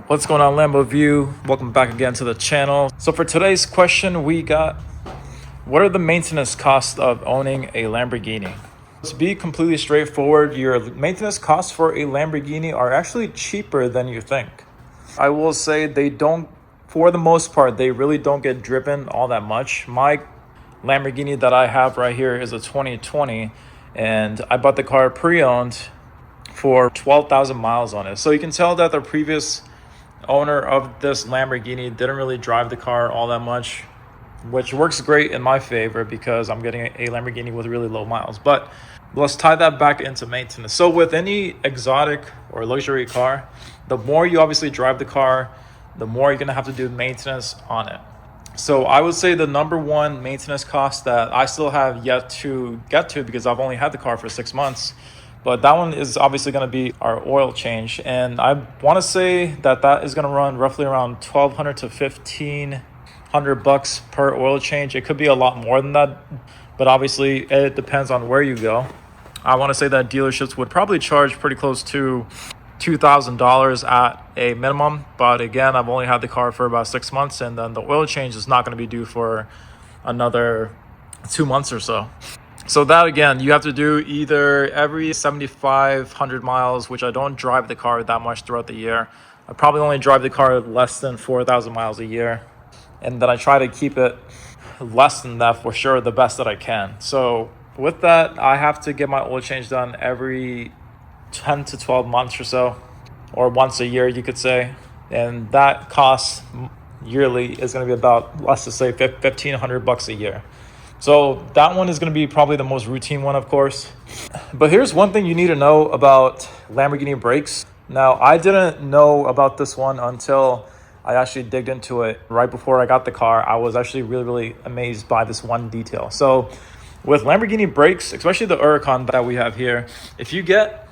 What's going on, Lambo View? Welcome back again to the channel. So for today's question, we got, what are the maintenance costs of owning a Lamborghini? To be completely straightforward, your maintenance costs for a Lamborghini are actually cheaper than you think. I will say they don't, for the most part, they really don't get driven all that much. My Lamborghini that I have right here is a 2020, and I bought the car pre-owned for 12,000 miles on it. So you can tell that the previous owner of this Lamborghini didn't really drive the car all that much, which works great in my favor because I'm getting a Lamborghini with really low miles. But let's tie that back into maintenance. So with any exotic or luxury car, the more you obviously drive the car, the more you're going to have to do maintenance on it. So I would say the number one maintenance cost that I still have yet to get to, because I've only had the car for 6 months, but that one is obviously going to be our oil change. And I want to say that is going to run roughly around $1,200 to $1,500 per oil change. It could be a lot more than that, but obviously it depends on where you go. I want to say that dealerships would probably charge pretty close to $2,000 at a minimum. But again, I've only had the car for about 6 months, and then the oil change is not going to be due for another 2 months or so. So that, again, you have to do either every 7,500 miles, which I don't drive the car that much throughout the year. I probably only drive the car less than 4,000 miles a year. And then I try to keep it less than that for sure, the best that I can. So with that, I have to get my oil change done every 10 to 12 months or so, or once a year, you could say. And that cost yearly is going to be about, let's just say, $1,500 a year. So that one is going to be probably the most routine one, of course. But here's one thing you need to know about Lamborghini brakes. Now, I didn't know about this one until I actually digged into it right before I got the car. I was actually really amazed by this one detail. So with Lamborghini brakes, especially the Huracan that we have here, if you get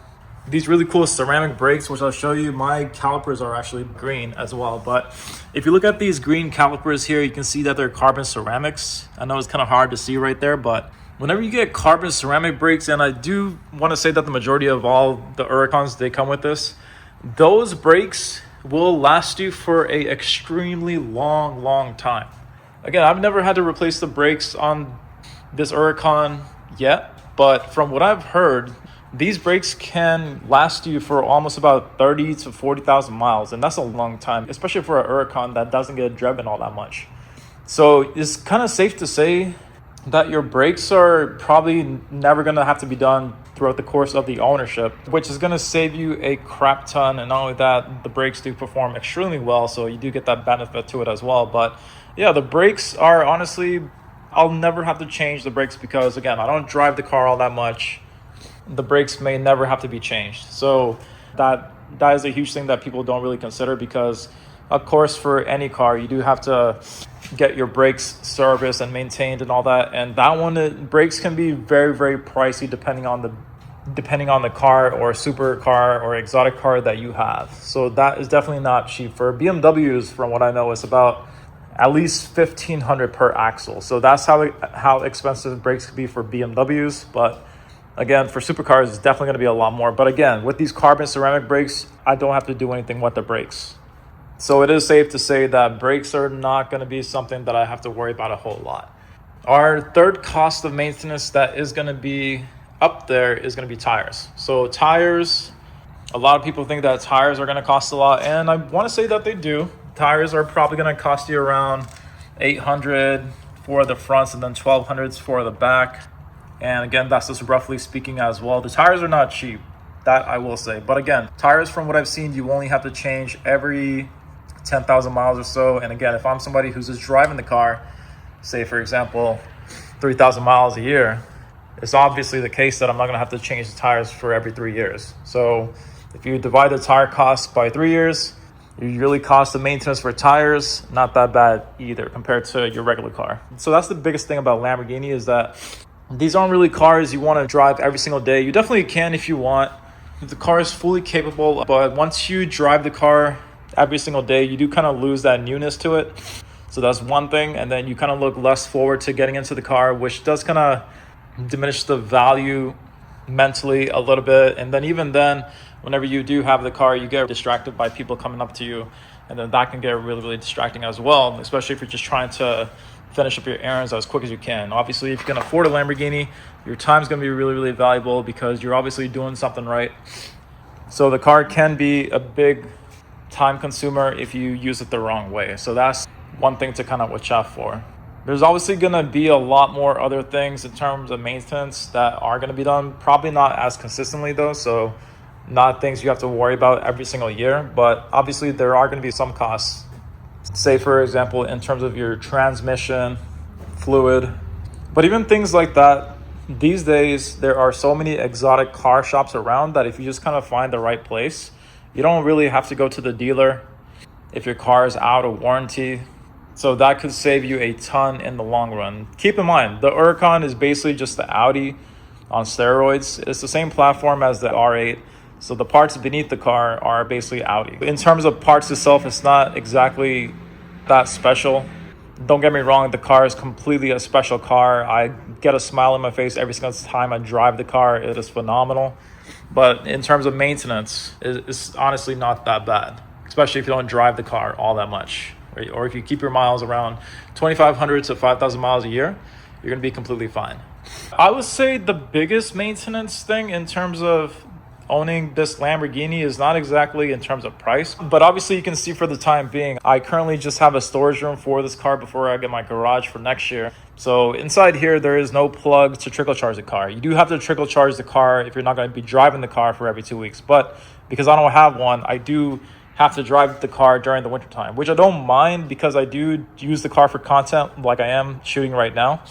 these really cool ceramic brakes, which I'll show you, my calipers are actually green as well. But if you look at these green calipers here, you can see that they're carbon ceramics. I know it's kind of hard to see right there, but whenever you get carbon ceramic brakes, and I do want to say that the majority of all the Huracans, they come with this, those brakes will last you for a extremely long time. Again, I've never had to replace the brakes on this Huracan yet, but from what I've heard, these brakes can last you for almost about 30 to 40,000 miles, and that's a long time, especially for a Huracan that doesn't get driven all that much. So it's kind of safe to say that your brakes are probably never going to have to be done throughout the course of the ownership, which is going to save you a crap ton. And not only that, the brakes do perform extremely well, so you do get that benefit to it as well. But yeah, the brakes are honestly, I'll never have to change the brakes because, again, I don't drive the car all that much. The brakes may never have to be changed. So that is a huge thing that people don't really consider, because of course for any car you do have to get your brakes serviced and maintained and all that, and that one, brakes can be very pricey depending on the car or supercar or exotic car that you have. So that is definitely not cheap. For BMWs, from what I know, it's about at least $1,500 per axle. So that's how expensive brakes can be for BMWs. But again, for supercars, it's definitely going to be a lot more. But again, with these carbon ceramic brakes, I don't have to do anything with the brakes. So it is safe to say that brakes are not going to be something that I have to worry about a whole lot. Our third cost of maintenance that is going to be up there is going to be tires. So tires, a lot of people think that tires are going to cost a lot, and I want to say that they do. Tires are probably going to cost you around $800 for the fronts and then $1,200 for the back. And again, that's just roughly speaking as well. The tires are not cheap, that I will say. But again, tires, from what I've seen, you only have to change every 10,000 miles or so. And again, if I'm somebody who's just driving the car, say for example, 3,000 miles a year, it's obviously the case that I'm not going to have to change the tires for every 3 years. So if you divide the tire cost by 3 years, your yearly cost of maintenance for tires, not that bad either compared to your regular car. So that's the biggest thing about Lamborghini, is that these aren't really cars you want to drive every single day. You definitely can if you want. The car is fully capable, but once you drive the car every single day, you do kind of lose that newness to it. So that's one thing. And then you kind of look less forward to getting into the car, which does kind of diminish the value mentally a little bit. And then even then, whenever you do have the car, you get distracted by people coming up to you, and then that can get really, really distracting as well, especially if you're just trying to finish up your errands as quick as you can. Obviously, if you can afford a Lamborghini, your time's going to be really, really valuable because you're obviously doing something right. So the car can be a big time consumer if you use it the wrong way. So that's one thing to kind of watch out for. There's obviously going to be a lot more other things in terms of maintenance that are going to be done, probably not as consistently though, so not things you have to worry about every single year, but obviously there are going to be some costs. Say for example, in terms of your transmission, fluid, but even things like that, these days there are so many exotic car shops around that if you just kind of find the right place, you don't really have to go to the dealer if your car is out of warranty. So that could save you a ton in the long run. Keep in mind, the Huracan is basically just the Audi on steroids. It's the same platform as the R8. So the parts beneath the car are basically Audi. In terms of parts itself, it's not exactly that special. Don't get me wrong, the car is completely a special car. I get a smile on my face every single time I drive the car. It is phenomenal. But in terms of maintenance, it's honestly not that bad, especially if you don't drive the car all that much. Right? Or if you keep your miles around 2,500 to 5,000 miles a year, you're going to be completely fine. I would say the biggest maintenance thing in terms of owning this Lamborghini is not exactly in terms of price, but obviously you can see for the time being, I currently just have a storage room for this car before I get my garage for next year. So inside here, there is no plug to trickle charge the car. You do have to trickle charge the car if you're not going to be driving the car for every 2 weeks. But because I don't have one, I do have to drive the car during the wintertime, which I don't mind because I do use the car for content like I am shooting right now.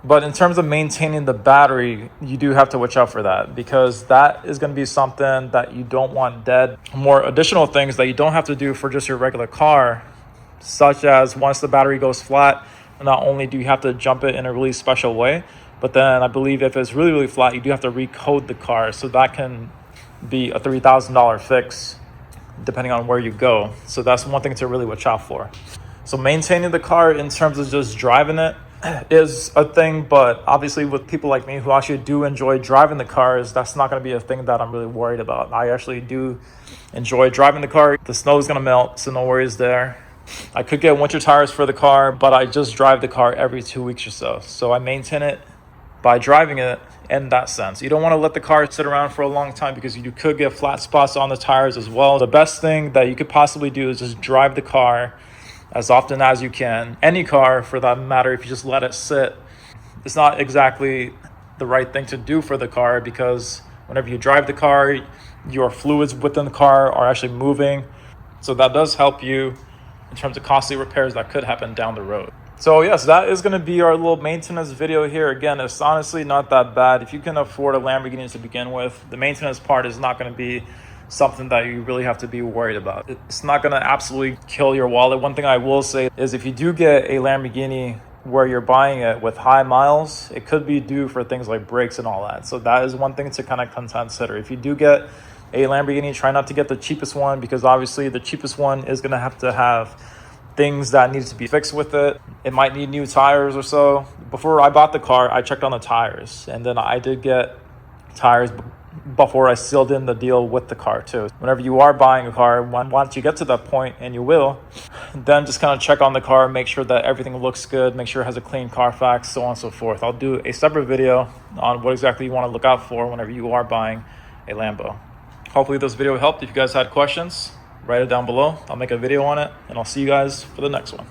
But in terms of maintaining the battery, you do have to watch out for that because that is going to be something that you don't want dead. More additional things that you don't have to do for just your regular car, such as once the battery goes flat, not only do you have to jump it in a really special way, but then I believe if it's really, really flat, you do have to recode the car. So that can be a $3,000 fix depending on where you go. So that's one thing to really watch out for. So maintaining the car in terms of just driving it is a thing, but obviously with people like me who actually do enjoy driving the cars, that's not going to be a thing that I'm really worried about. I actually do enjoy driving the car. The snow is going to melt, so no worries there. I could get winter tires for the car, but I just drive the car every 2 weeks or so. So I maintain it by driving it in that sense. You don't want to let the car sit around for a long time because you could get flat spots on the tires as well. The best thing that you could possibly do is just drive the car as often as you can. Any car for that matter, if you just let it sit, it's not exactly the right thing to do for the car because whenever you drive the car, your fluids within the car are actually moving. So that does help you in terms of costly repairs that could happen down the road. So yes, that is going to be our little maintenance video here. Again, it's honestly not that bad. If you can afford a Lamborghini to begin with, the maintenance part is not going to be something that you really have to be worried about. It's not going to absolutely kill your wallet. One thing I will say is if you do get a Lamborghini where you're buying it with high miles, it could be due for things like brakes and all that. So that is one thing to kind of consider. If you do get a Lamborghini, try not to get the cheapest one because obviously the cheapest one is going to have things that need to be fixed with it. It might need new tires or so. Before I bought the car, I checked on the tires, and then I did get tires before I sealed in the deal with the car too. Whenever you are buying a car, once you get to that point, and you will, then just kind of check on the car, make sure that everything looks good, make sure it has a clean Carfax, so on and so forth. I'll do a separate video on what exactly you want to look out for whenever you are buying a Lambo. Hopefully this video helped. If you guys had questions, write it down below. I'll make a video on it, and I'll see you guys for the next one.